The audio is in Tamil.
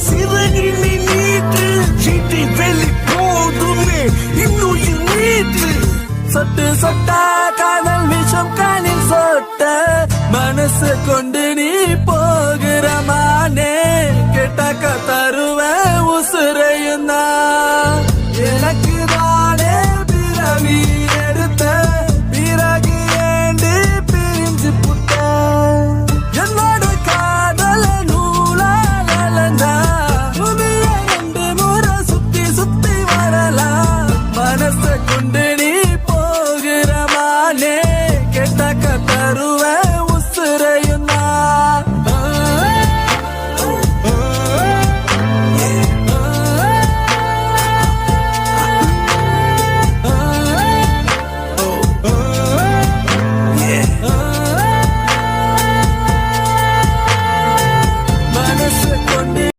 சிறகி நீ நீட்டு சீட்டி வெளி போதுமே இன்னுயிர் நீட்டு சொட்டு சொட்டா காதல் விஷம் காலில் சொட்ட மனசு கொண்டு நீ போகிற மானே கேட்டாக்க